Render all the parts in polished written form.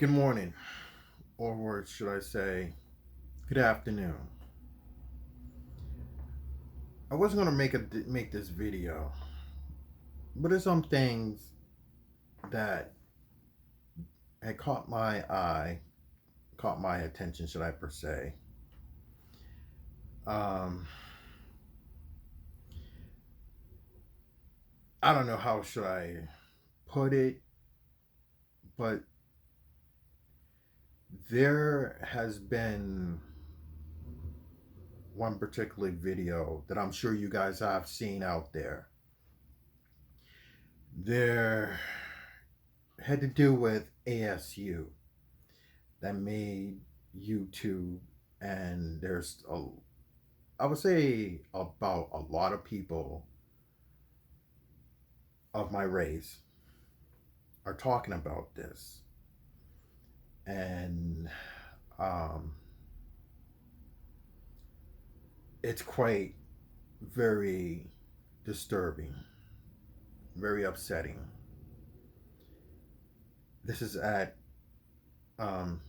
Good morning, or should I say, good afternoon. I wasn't gonna make this video, but there's some things that had caught my eye, caught my attention, should I per se. Um, I don't know how should I put it, but there has been one particular video that I'm sure you guys have seen out there. There had to do with A.S.U that made YouTube, and I would say about a lot of people of my race are talking about this, and um, it's quite very disturbing, very upsetting. This is at um,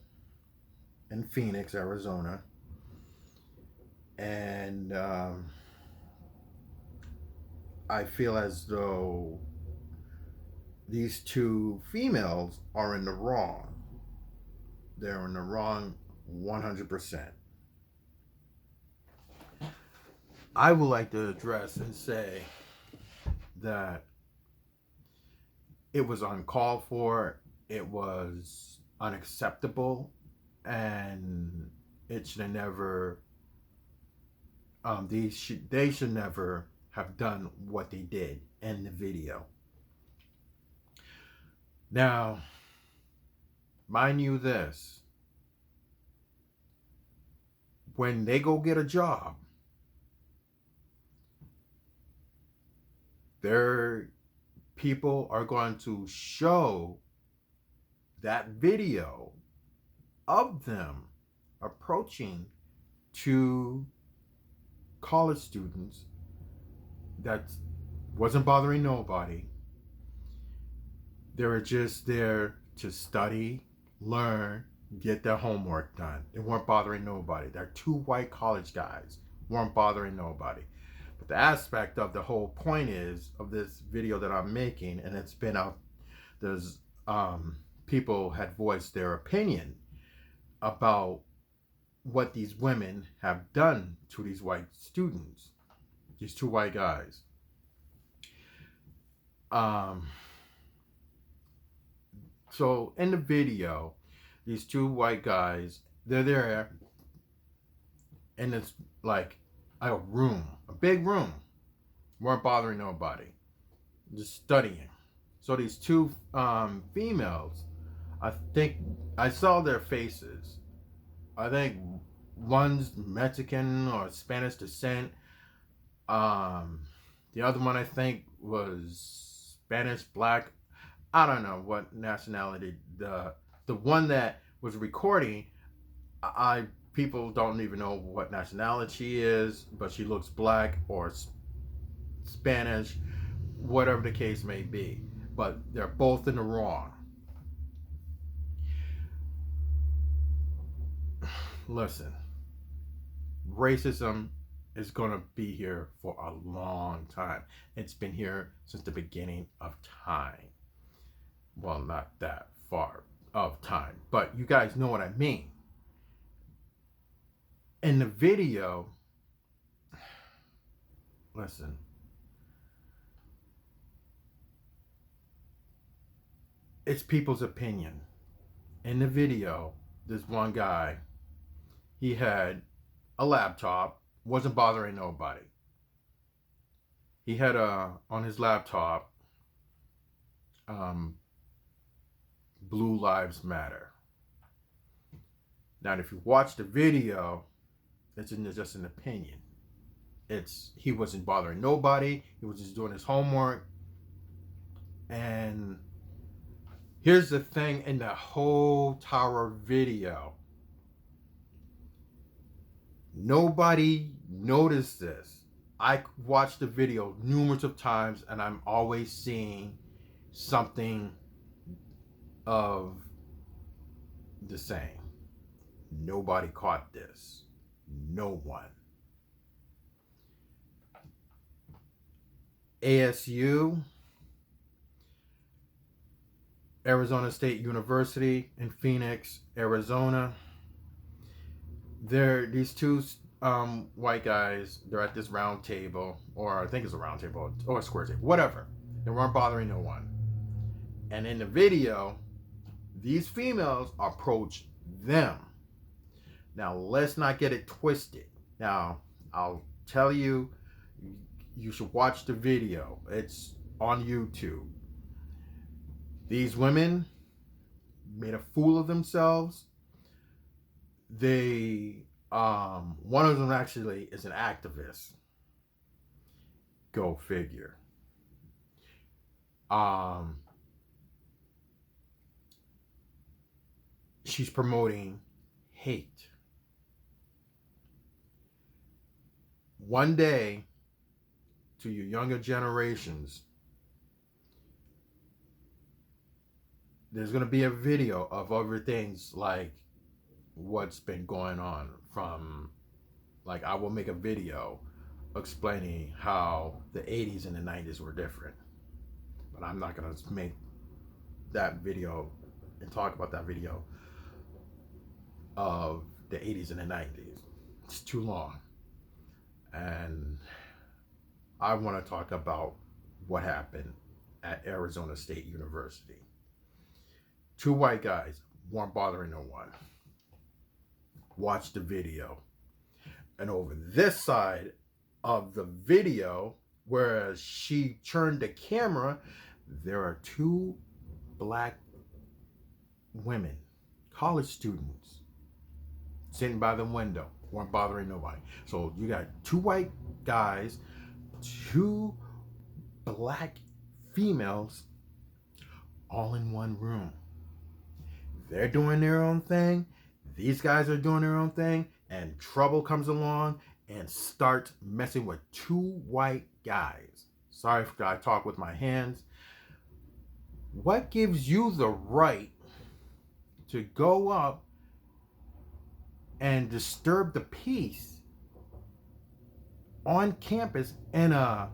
in Phoenix, Arizona, and I feel as though these two females are in the wrong. They're in the wrong 100%. I would like to address and say that it was uncalled for, it was unacceptable, and it should have never. They should never have done what they did in the video. Now, mind you, this when they go get a job, their people are going to show that video of them approaching two college students that wasn't bothering nobody. They were just there to study, learn, get their homework done. They weren't bothering nobody. They're two white college guys, weren't bothering nobody. But the aspect of the whole point is of this video that I'm making, and it's been out. There's people had voiced their opinion about what these women have done to these white students, these two white guys. So in the video, these two white guys, they're there in this like a room, a big room, weren't bothering nobody, just studying. So these two females, I think I saw their faces. I think one's Mexican or Spanish descent. The other one I think was Spanish black. I don't know what nationality. The one that was recording, I people don't even know what nationality she is, but she looks black or Spanish, whatever the case may be. But they're both in the wrong. Listen, racism is going to be here for a long time. It's been here since the beginning of time. Well, not that far of time, but you guys know what I mean. In the video, listen, it's people's opinion. In the video, this one guy, he had a laptop, wasn't bothering nobody. He had on his laptop, Blue Lives Matter. Now, if you watch the video, it's just an opinion. He wasn't bothering nobody. He was just doing his homework. And here's the thing in the whole tower video. Nobody noticed this. I watched the video numerous of times, and I'm always seeing something of the same. Nobody caught this. No one. A.S.U, Arizona State University in Phoenix, Arizona. These two white guys. They're at this round table, or I think it's a round table or a square table, whatever. They weren't bothering no one. And in the video, these females approach them. Now, let's not get it twisted. Now, I'll tell you, you should watch the video. It's on YouTube. These women made a fool of themselves. One of them actually is an activist. Go figure. She's promoting hate. One day, to your younger generations, there's going to be a video of other things like what's been going on from, like, I will make a video explaining how the 80s and the 90s were different. But I'm not going to make that video and talk about that video of the 80s and the 90s. It's too long. And I want to talk about what happened at Arizona State University. Two white guys weren't bothering no one. Watch the video. And over this side of the video, whereas she turned the camera, there are two black women, college students, sitting by the window, weren't bothering nobody. So you got two white guys, two black females, all in one room. They're doing their own thing. These guys are doing their own thing. And trouble comes along and starts messing with two white guys. Sorry if I talk with my hands. What gives you the right to go up and disturb the peace on campus in a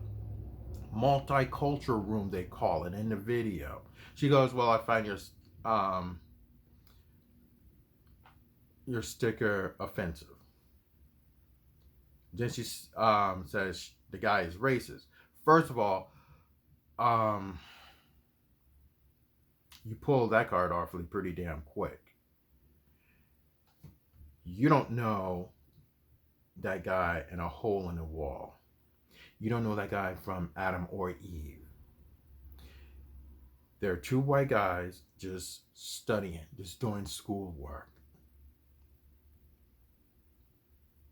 multicultural room, they call it in the video? She goes, well, I find your sticker offensive. Then she says the guy is racist. First of all, you pulled that card awfully pretty damn quick. You don't know that guy in a hole in the wall. You don't know that guy from Adam or Eve. There are two white guys just studying, just doing schoolwork.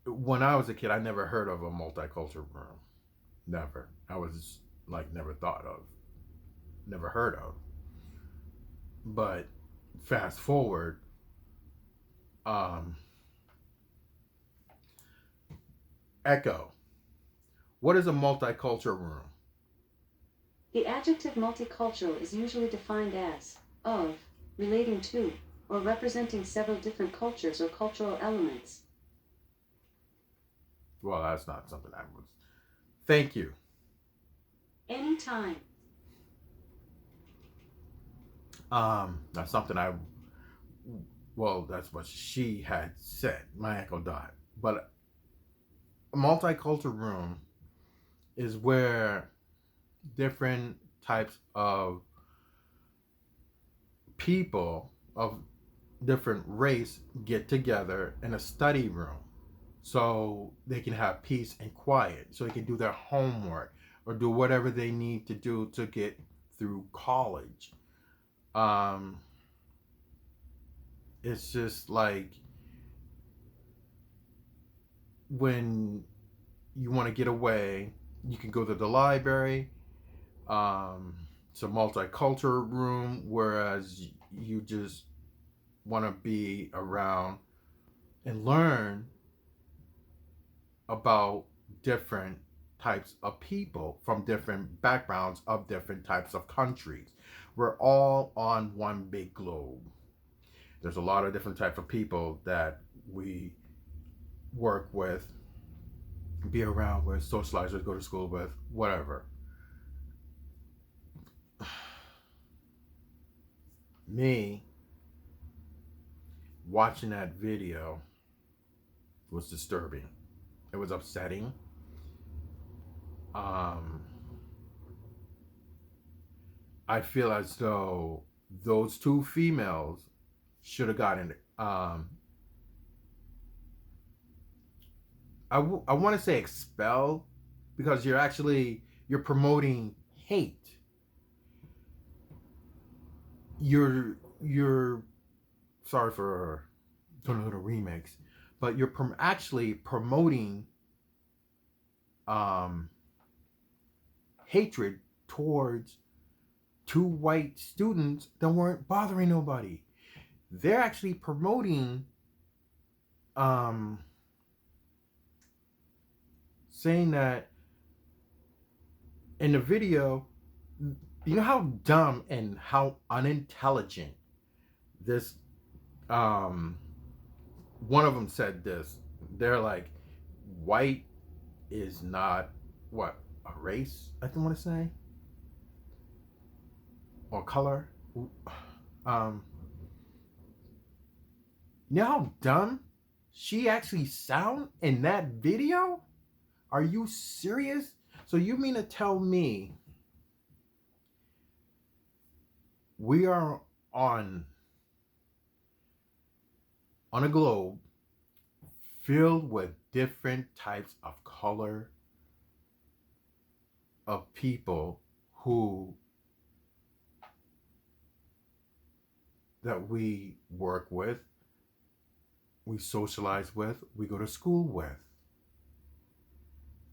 When I was a kid, I never heard of a multicultural room. Never. I was like never thought of. Never heard of. But fast forward, Echo. What is a multicultural room? The adjective multicultural is usually defined as of, relating to, or representing several different cultures or cultural elements. Well, that's not something I was. Thank you. Anytime. That's something that's what she had said. My echo died. But a multicultural room is where different types of people of different race get together in a study room so they can have peace and quiet, so they can do their homework or do whatever they need to do to get through college. It's just like when you want to get away, you can go to the library. It's a multicultural room, whereas you just want to be around and learn about different types of people from different backgrounds of different types of countries. We're all on one big globe. There's a lot of different type of people that we work with, be around with, socialize with, go to school with, whatever. Me watching that video was disturbing. It was upsetting. Um, I feel as though those two females should have gotten. I want to say expelled because you're promoting hate. You're sorry for doing a little remix, but you're actually promoting um, hatred towards two white students that weren't bothering nobody. They're actually promoting, um, saying that in the video, you know how dumb and how unintelligent this, um, one of them said this. They're like, white is not what a race, I want to say, or color. Um, you know how dumb she actually sound in that video? Are you serious? So you mean to tell me we are on a globe filled with different types of color of people who that we work with, we socialize with, we go to school with.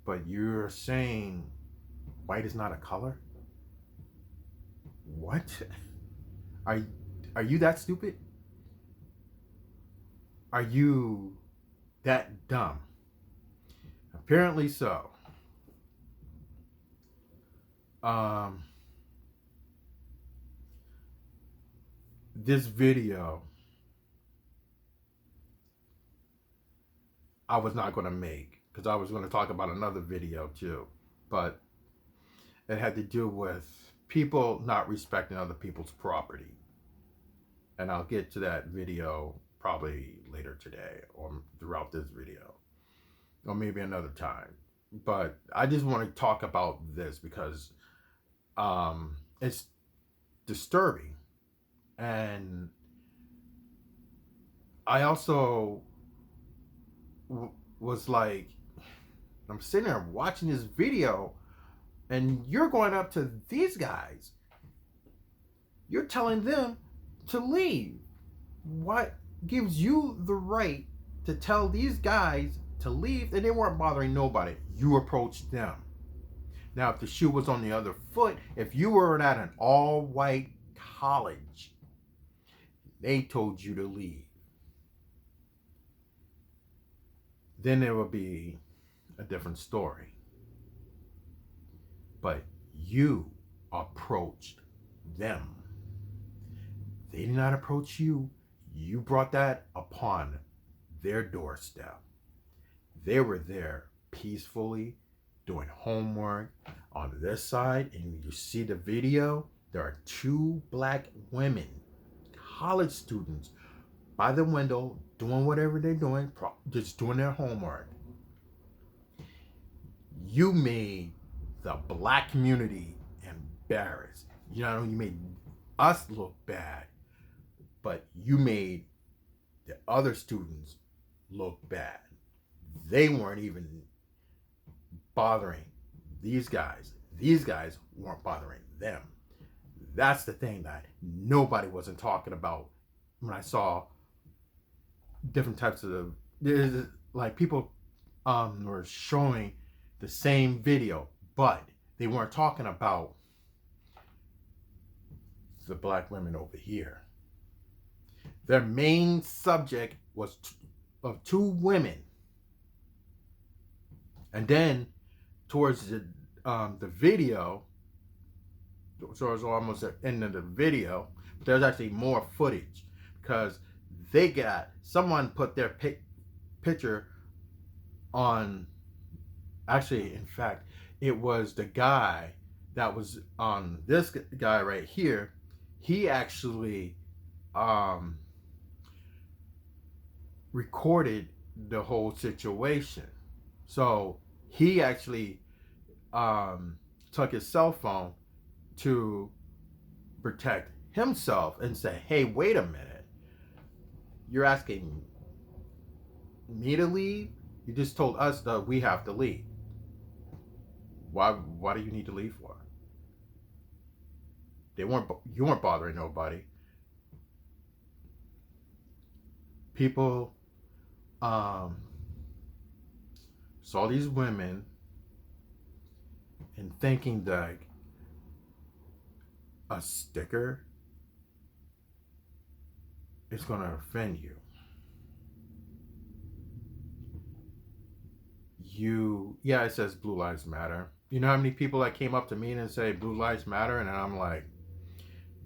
But you're saying white is not a color? What? Are are you that stupid? Are you that dumb? Apparently so. Um, this video I was not going to make because I was going to talk about another video too, but it had to do with people not respecting other people's property. And I'll get to that video probably later today or throughout this video or maybe another time. But I just want to talk about this because it's disturbing. And I also was like, I'm sitting there watching this video, and you're going up to these guys. You're telling them to leave. What gives you the right to tell these guys to leave? And they weren't bothering nobody. You approached them. Now, if the shoe was on the other foot, if you were at an all-white college, they told you to leave, then it would be a different story. But you approached them. They did not approach you. You brought that upon their doorstep. They were there peacefully doing homework on this side, and you see the video, there are two black women, college students, by the window doing whatever they're doing, just doing their homework. You made the black community embarrassed. You know, you made us look bad, but you made the other students look bad. They weren't even bothering these guys. These guys weren't bothering them. That's the thing that nobody wasn't talking about when I saw different types of like people were showing the same video, but they weren't talking about the black women over here. Their main subject was of two women, and then towards the video, so it was almost the end of the video. But there's actually more footage because They got someone put their picture on. Actually, in fact, it was the guy that was on this guy right here. He actually um, recorded the whole situation. So he actually took his cell phone to protect himself and say, "Hey, wait a minute! You're asking me to leave? You just told us that we have to leave. Why do you need to leave for? They weren't You weren't bothering nobody. People um, saw these women and thinking that a sticker is going to offend you. Yeah, it says Blue Lives Matter. You know how many people that came up to me and say Blue Lives Matter, and I'm like,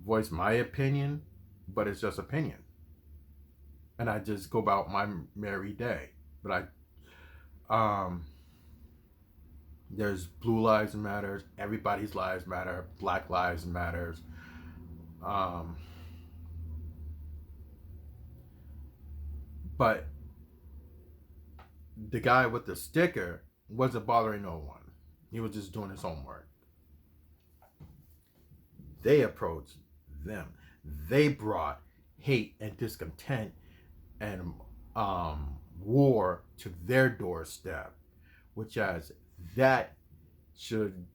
voice my opinion, but it's just opinion, and I just go about my merry day. But um, there's Blue Lives Matters, everybody's lives matter, Black Lives Matters. Um, but the guy with the sticker wasn't bothering no one. He was just doing his homework. They approached them. They brought hate and discontent and war to their doorstep, which as that should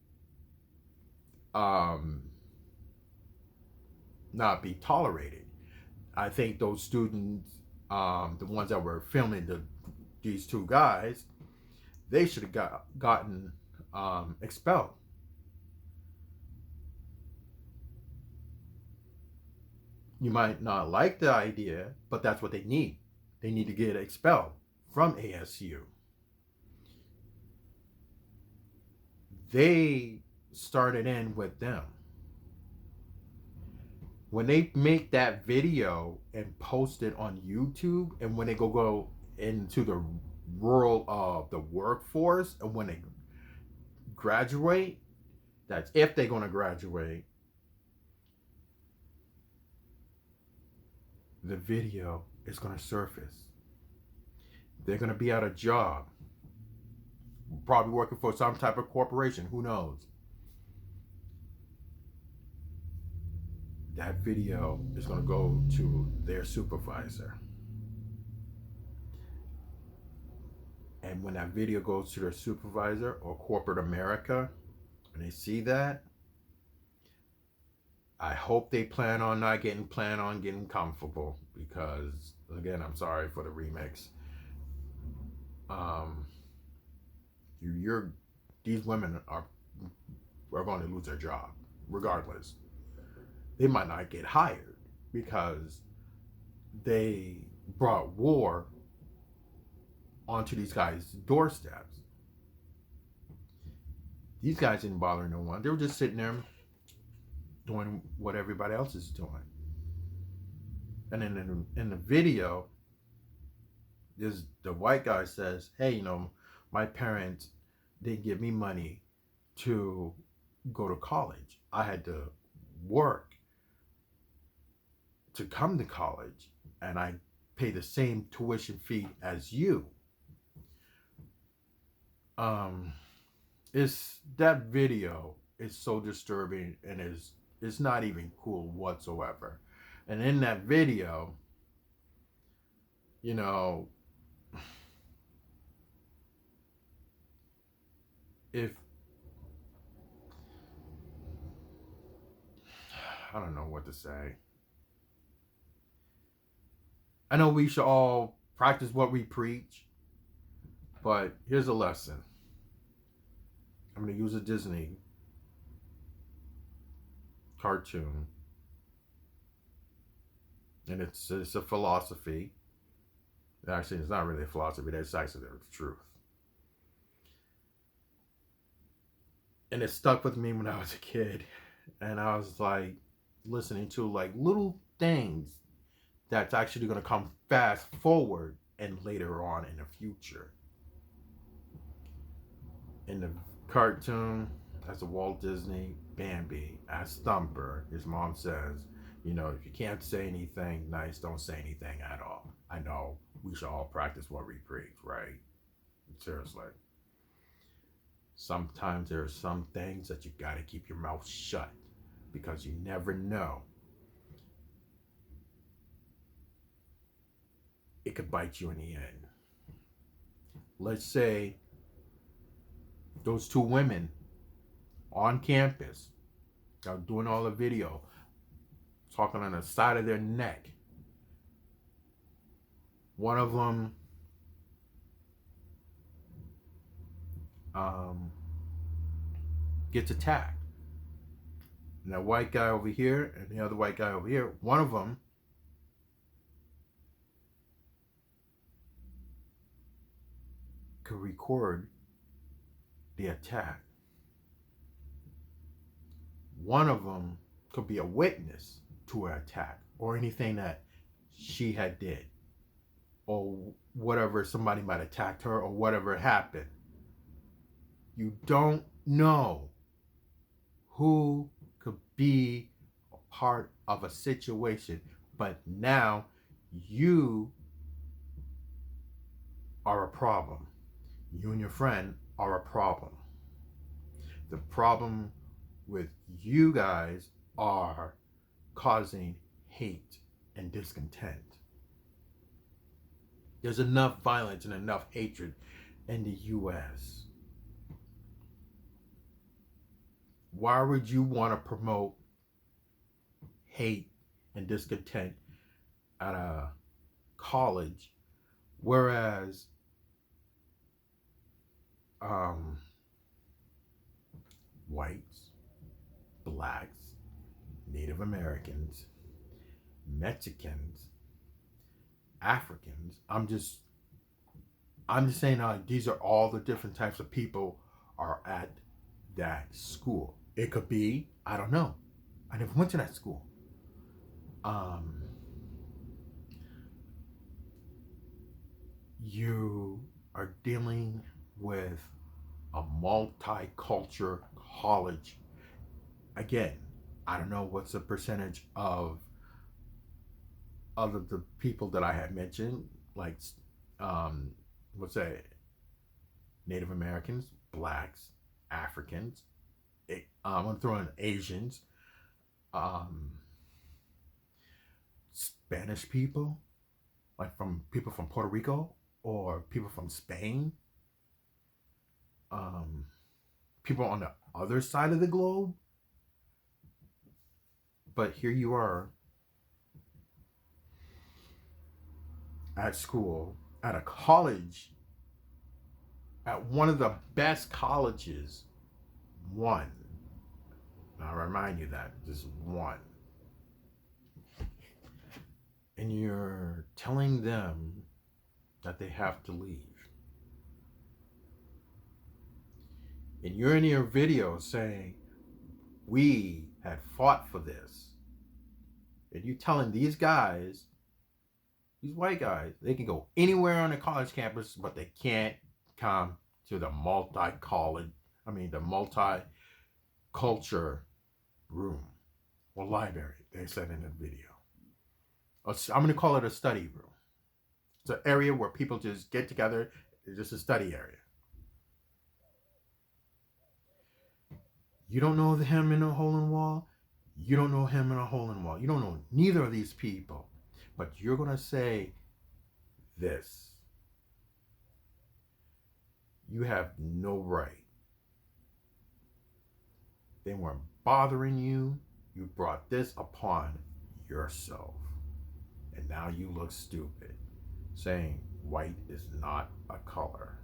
um, not be tolerated. I think those students, the ones that were filming these two guys, they should have gotten expelled. You might not like the idea, but that's what they need. They need to get expelled from A.S.U. They started in with them. When they make that video and post it on YouTube, and when they go into the world of the workforce, and when they graduate, that's if they're going to graduate, the video is going to surface. They're going to be out of job, probably working for some type of corporation, who knows. That video is going to go to their supervisor. And when that video goes to their supervisor or corporate America, and they see that, I hope they plan on getting comfortable, because again, I'm sorry for the remix. Um, you're These women are going to lose their job regardless. They might not get hired because they brought war onto these guys' doorsteps. These guys didn't bother no one. They were just sitting there doing what everybody else is doing. And then in the video, the white guy says, "Hey, my parents didn't give me money to go to college. I had to work to come to college, and I pay the same tuition fee as you." It's that video is so disturbing, and it's not even cool whatsoever. And in that video, you know, if I don't know what to say. I know we should all practice what we preach, but here's a lesson. I'm going to use a Disney cartoon, and it's a philosophy. Actually, it's not really a philosophy. That's actually the truth, and it stuck with me when I was a kid, and I was like listening to like little things that's actually going to come fast forward and later on in the future. In the cartoon, as a Walt Disney Bambi, as Thumper, his mom says, if you can't say anything nice, don't say anything at all. I know we should all practice what we preach, right? Seriously. Sometimes there are some things that you got to keep your mouth shut because you never know. It could bite you in the end. Let's say those two women on campus are doing all the video, talking on the side of their neck. One of them gets attacked. And that white guy over here and the other white guy over here, one of them could record the attack. One of them could be a witness to an attack or anything that she had did or whatever, somebody might have attacked her or whatever happened. You don't know who could be a part of a situation, but now you are a problem. You and your friend are a problem. The problem with you guys are causing hate and discontent. There's enough violence and enough hatred in the U.S. Why would you want to promote hate and discontent at a college, whereas whites, blacks, Native Americans, Mexicans, Africans, I'm just saying these are all the different types of people are at that school. It could be, I don't know. I never went to that school. You are dealing with a multicultural college. Again, I don't know what's the percentage of the people that I had mentioned, like let's say Native Americans, blacks, Africans. I'm gonna throw in Asians, Spanish people, like from people from Puerto Rico or people from Spain, people on the other side of the globe. But here you are at school, at a college, at one of the best colleges, one. I'll remind you that, just one. And you're telling them that they have to leave. And you're in your video saying, we had fought for this. And you're telling these guys, these white guys, they can go anywhere on the college campus, but they can't come to the the multi-culture room or library, they said in the video. I'm going to call it a study room. It's an area where people just get together. It's just a study area. You don't know him in a hole in the wall. You don't know him in a hole in the wall. You don't know neither of these people. But you're going to say this. You have no right. They weren't bothering you. You brought this upon yourself. And now you look stupid, saying white is not a color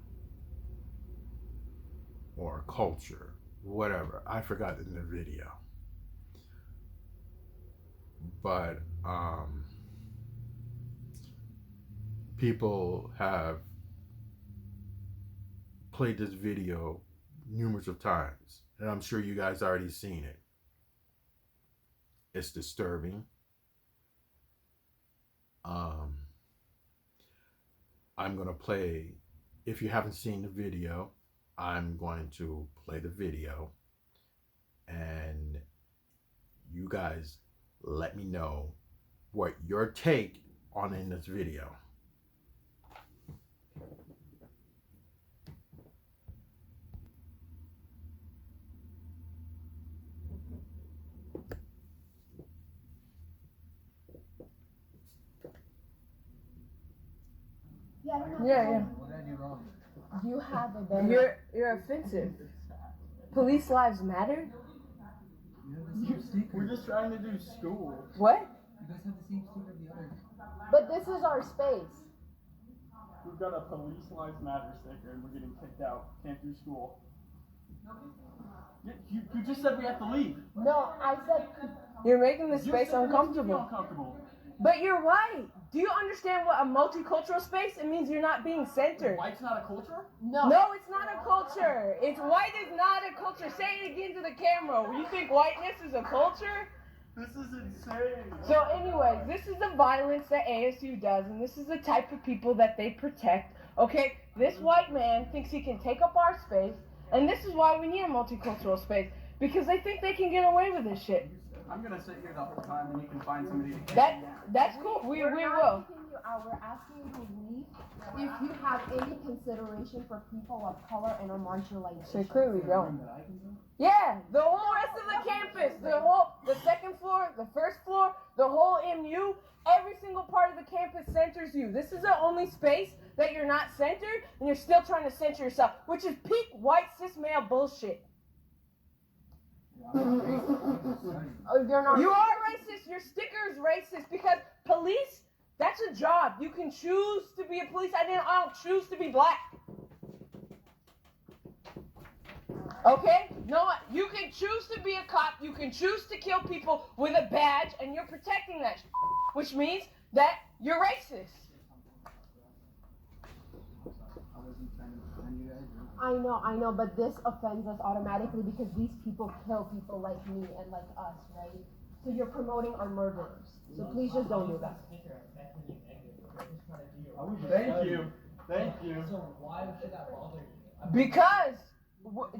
or a culture, whatever. I forgot in the video. But people have played this video numerous of times, and I'm sure you guys already seen it. It's disturbing. Um, I'm going to play, if you haven't seen the video, I'm going to play the video and you guys let me know what your take on in this video. Yeah. What did I do wrong? You have a better. You're offensive. Police lives matter? You have the same sticker. We're just trying to do school. What? You guys have the same sticker of the other. But this is our space. We've got a Police Lives Matter sticker and we're getting kicked out. Can't do school. You just said we have to leave. No, I said. You're making the You space said we have to be uncomfortable. uncomfortable. But you're white. Do you understand what a multicultural space? It means you're not being centered. White's not a culture? No. No, it's not a culture. It's white is not a culture. Say it again to the camera. You think whiteness is a culture? This is insane. So anyways, this is the violence that ASU does, and this is the type of people that they protect. Okay, this white man thinks he can take up our space, and this is why we need a multicultural space, because they think they can get away with this shit. I'm gonna sit here the whole time and you can find somebody to kick me out. That's cool. We will. We're asking you to leave if you have any consideration for people of color and are marginalized. They clearly don't. Yeah, the whole rest of the campus, the second floor, the first floor, the whole MU, every single part of the campus centers you. This is the only space that you're not centered, and you're still trying to center yourself, which is peak white cis male bullshit. Oh, you're not. You are racist. Your sticker is racist because police, that's a job. You can choose to be a police. I don't choose to be black. Okay? No, you can choose to be a cop. You can choose to kill people with a badge, and you're protecting that, which means that you're racist. I know, but this offends us automatically because these people kill people like me and like us, right? So you're promoting our murderers. So please just don't do that. Thank you. Thank you. So why should that bother you? Because,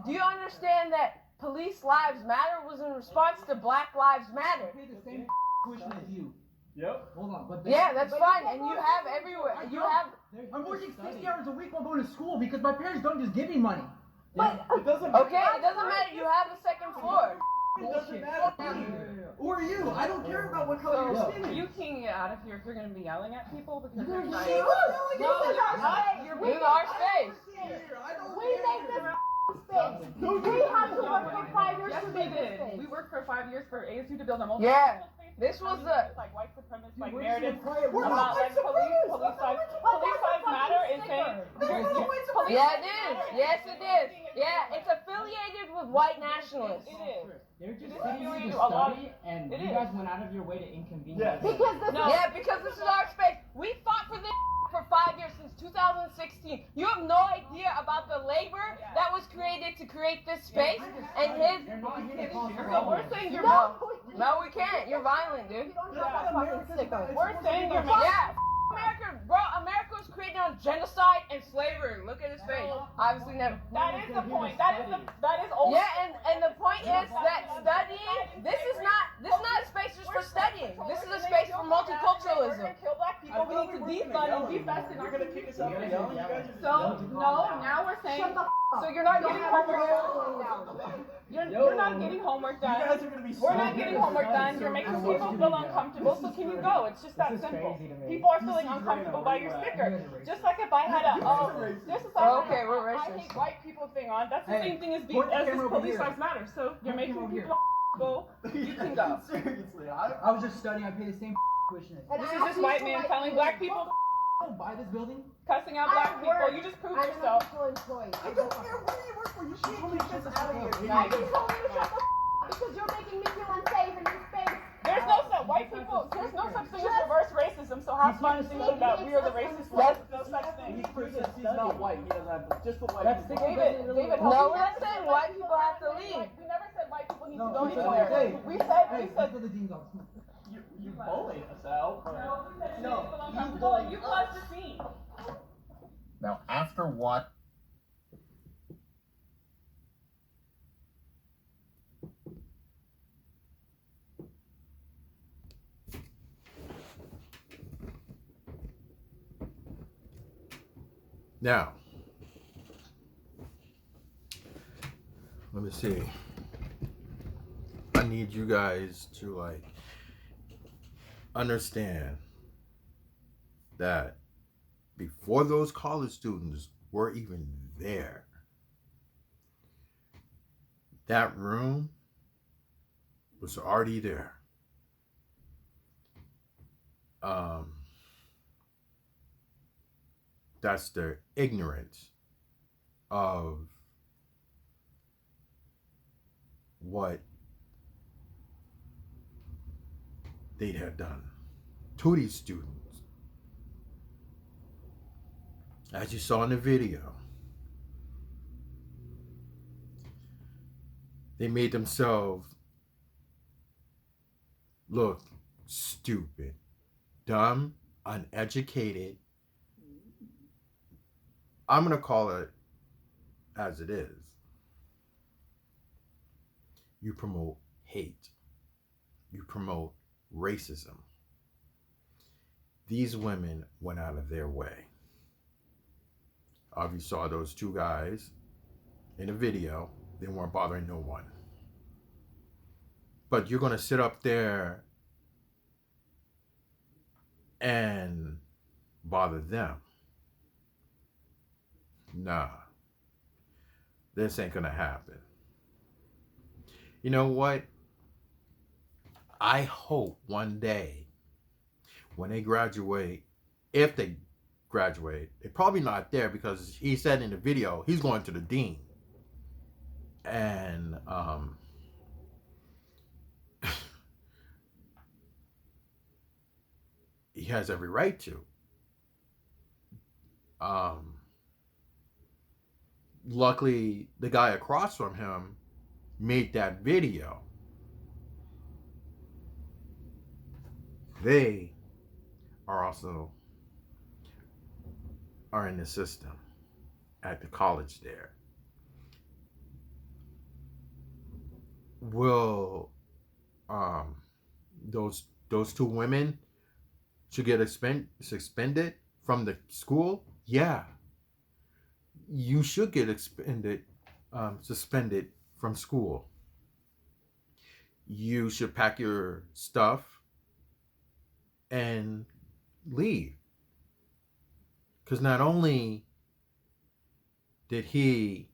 do you understand that Police Lives Matter was in response to Black Lives Matter? Pay the same tuition as you. Yep. Hold on, but Yeah, that's fine, and you have everywhere. You have. I'm working 60 hours a week while going to school because my parents don't just give me money. But It doesn't Okay, it doesn't matter. You have a second floor. It doesn't matter. Who are you? I don't care about what color your skin is. You can get out of here if you're gonna be yelling at people because You're they're not trying. this is our space. This is our space. We make this space. We have to work for 5 years Yes, to we make this did. space. We worked for 5 years for ASU to build a multi. Yeah. This was the. like white supremacist like We're narrative just quiet. We're about not like police lives matter is saying Yeah, it is. Yes, it is. Yeah, it's affiliated with white nationalists. It is. They're just It is sitting doing here to a lot- study, and it you is. guys went out of your way to inconvenience Yes. them. Because this No. is Yeah, because this is our space. We fought for this for 5 years, since 2016. You have no idea about the labor that was created to create this space and his. They're not here to cause So we're saying you're No, we can't. You're violent, dude. you don't have that fucking sticker. we're saying you're making. Yeah, America, bro. America was created on genocide and slavery. Look at his face. Obviously, never. That is the point. That is old. Yeah, and the point is that studying. This is not a space just for studying. This is a space for We're multiculturalism. gonna kill black people. We need to defund and defest in You're our gonna kick us out for yelling. You guys are So no, now we're saying. Shut the So you're not getting homework. down. You're not getting homework You done. guys are gonna be We're not getting homework done. You're making people feel uncomfortable. So can you go? It's just that simple. People are feeling uncomfortable by your sticker. Just like if I had a this is Okay, we're I racist. hate white people thing on. That's the Hey, same thing as point the as this camera over police here. lives matter. So you're making over people go. You can go. Seriously, I was just studying. I pay the same tuition as you. And This I is have just to white use man the telling black people, I don't buy this building. cussing out I black people. work. You just proved I'm an yourself. official employee. I don't care where you work for. You can't kick us out of here. I just told you to shut the because you're making me feel unsafe in this space. There's no such white people. There's no such thing as reverse racism. So how come you think that we are the racist ones? No such thing. He's not white. He doesn't have just the white. That's people. David, No, we're not saying white people have to leave. We never said white people need to No, go we said- anywhere. hey, We said Hey, let's go to the dean's office. You bullied us out, but No, you caused the scene. Now, after what now, let me see. I need you guys to like understand that before those college students were even there, that room was already there. That's their ignorance of what they had done to these students. As you saw in the video, they made themselves look stupid, dumb, uneducated. I'm going to call it as it is. You promote hate. You promote racism. These women went out of their way. If you saw those two guys in a video, they weren't bothering no one. But you're going to sit up there and bother them. Nah, this ain't going to happen. You know what? I hope one day when they graduate, if they graduate, they're probably not there because he said in the video he's going to the dean. And he has every right to. Luckily, the guy across from him made that video. They are also in the system at the college there. Will those two women should get suspended from the school? Yeah, you should get suspended from school. You should pack your stuff and leave. Because not only did he